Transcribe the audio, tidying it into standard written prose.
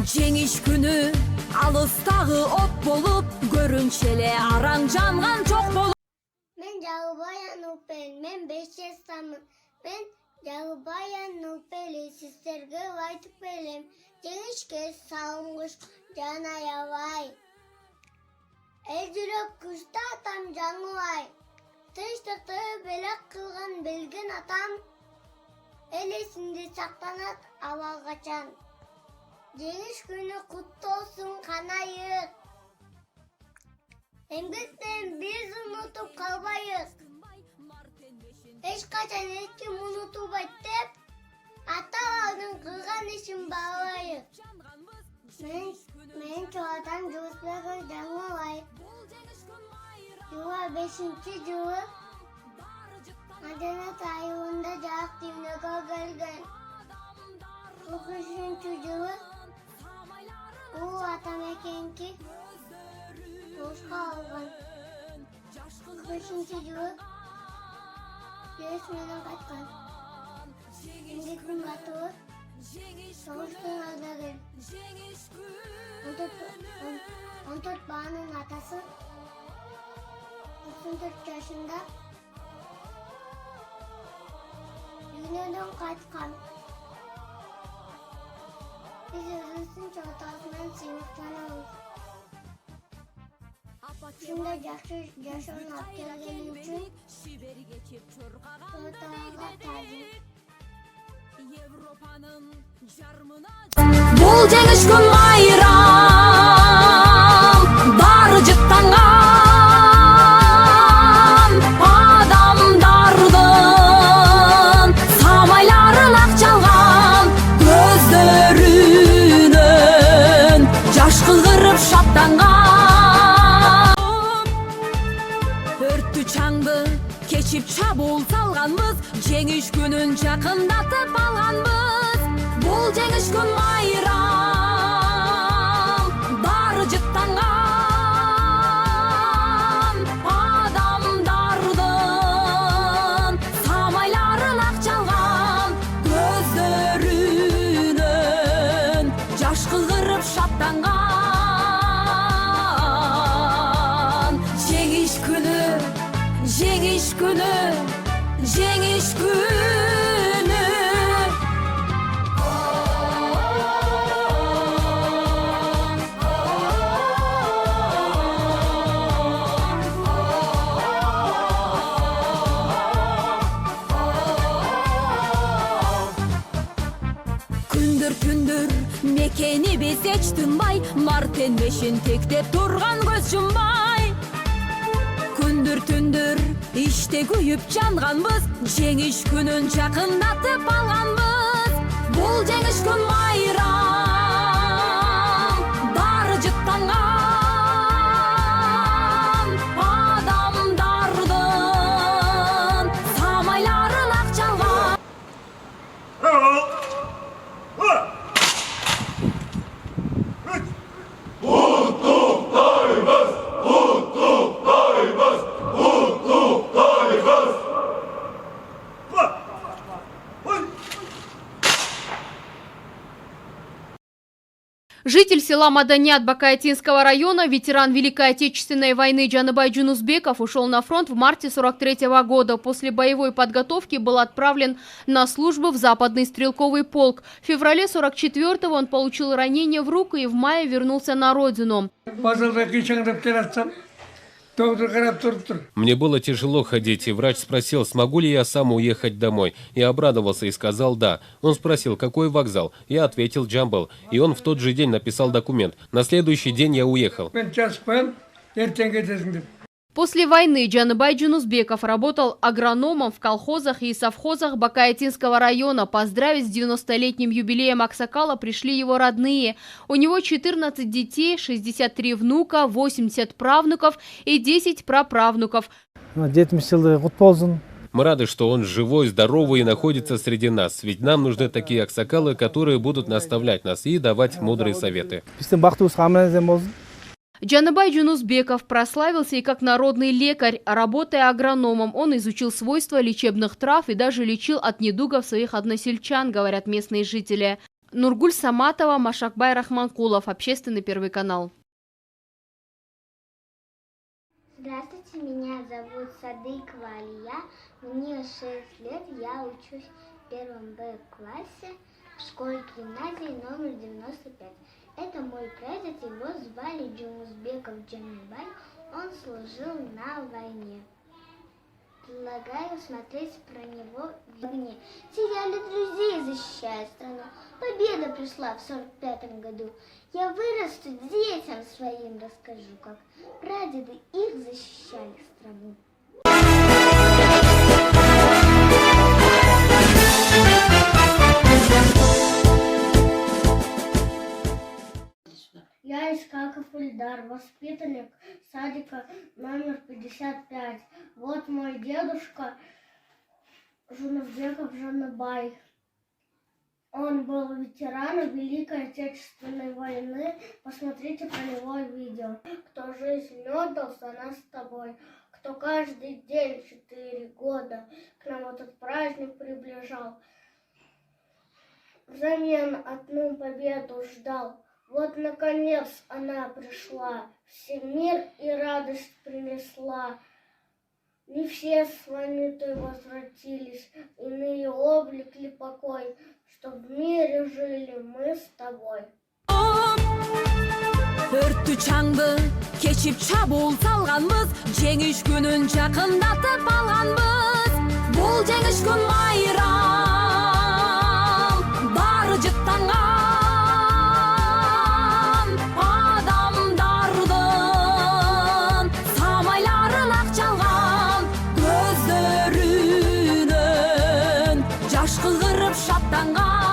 Жеңиш күнү алыстагы от болуп, көрүнчеле араң жанган жок болуп. Мен Жагыбай Нупел, мен 5 жаштамын. Мен Жагыбай Нупел, сиздерге айтып берем. Жеңишке салымгыш жан аябай. Эл жүрөк күчтө атам жаңыбай. Тынчтыкты белек кылган билген атам. Эл эсинде сактанат аба качан. Жеңиш күнү куттуу болсун канайык. Эмгектен биз унутуп калбайбыз. Эч качан эч ким унутпайт деп, ата-бабанын кылган ишин баалайбыз. Мен чоғатан Жусбеков Жаңыбай. 25-жылы Маданат айылында жак дүйнөгө келген. 43-жылы бул атам экенки Тошқа алған. 45-жылы Ес менен кайткан. Эмгектин катыбы Соғыштын ардагер. 14 баланын атасы 94 жашында дүйнөдөн кайткан. Биз өзүбүздүн чоотасынан сыймыктанабыз. Ушундай жакшы жашоону алып келгени үчүн чоотага таазим. Бул жеңиш күн майрам, баары жыттанган адамдардын самайларын ак чалган, көздөрүнөн жаш кыгырып шаттанган. Өрттү чаңды кечип чабуул салганбыз, жеңиш күнүн жакындатып алганбыз. Бул жеңиш күн майрам, баары жыттанган адамдардын самайларын ак чалган, көздөрүнөн жаш кыгырып шаттанган. Жеңиш күнү, жеңиш күнү, жеңиш күнү. Күндүр мекени биз эч тынбай, мартенмешин тектеп турган көз жумбай. Күндүр иште күйүп жанганбыз, жеңиш күнүн жакындатып алганбыз. Бул жеңиш күн майрам, баары жыттанган адамдардын самайларын ак чалган. Житель села Маданят Бакаятинского района, ветеран Великой Отечественной войны Джаныбай Джунузбеков ушел на фронт в марте 43-го года. После боевой подготовки был отправлен на службу в Западный стрелковый полк. В феврале 44-го он получил ранение в руку и в мае вернулся на родину. Мне было тяжело ходить, и врач спросил, смогу ли я сам уехать домой. Я обрадовался и сказал «да». Он спросил, какой вокзал. Я ответил «Джамбал». И он в тот же день написал документ. На следующий день я уехал. После войны Джаныбай Джунузбеков работал агрономом в колхозах и совхозах Бакаятинского района. Поздравить с 90-летним юбилеем Аксакала пришли его родные. У него 14 детей, 63 внука, 80 правнуков и 10 праправнуков. Мы рады, что он живой, здоровый и находится среди нас. Ведь нам нужны такие аксакалы, которые будут наставлять нас и давать мудрые советы. Джаныбай Джунузбеков прославился и как народный лекарь. Работая агрономом, он изучил свойства лечебных трав и даже лечил от недугов своих односельчан, говорят местные жители. Нургуль Саматова, Машакбай Рахманкулов, Общественный первый канал. Здравствуйте, меня зовут Садыкова Алия, мне 6 лет, я учусь в 1 Б классе в школе-гимназии номер 95. Это мой прадед, его звали Джумузбеков Джанибай, он служил на войне. Предлагаю смотреть про него в огне. Теряли друзей, защищая страну. Победа пришла в 45 году. Я вырасту, детям своим расскажу, как прадеды их защищали страну. Я Искаков Ильдар, воспитанник садика номер 55. Вот мой дедушка Жунусбеков Жаныбай. Он был ветераном Великой Отечественной войны. Посмотрите про него видео. Кто жизнь отдал за нас с тобой, кто каждый день 4 года к нам этот праздник приближал, взамен одну победу ждал. Вот, наконец, она пришла, всем мир и радость принесла. Не все с войны-то возвратились, иные облекли покой, чтоб в мире жили мы с тобой. Өрттү чаңды кечип чабуул салганбыз, жеңиш күнүн жакындатып алганбыз. Бул жеңиш күн майрам, баары жыттанган адамдардын самайларын ак чалган, көздөрүнөн жаш кыгырып шаттанган.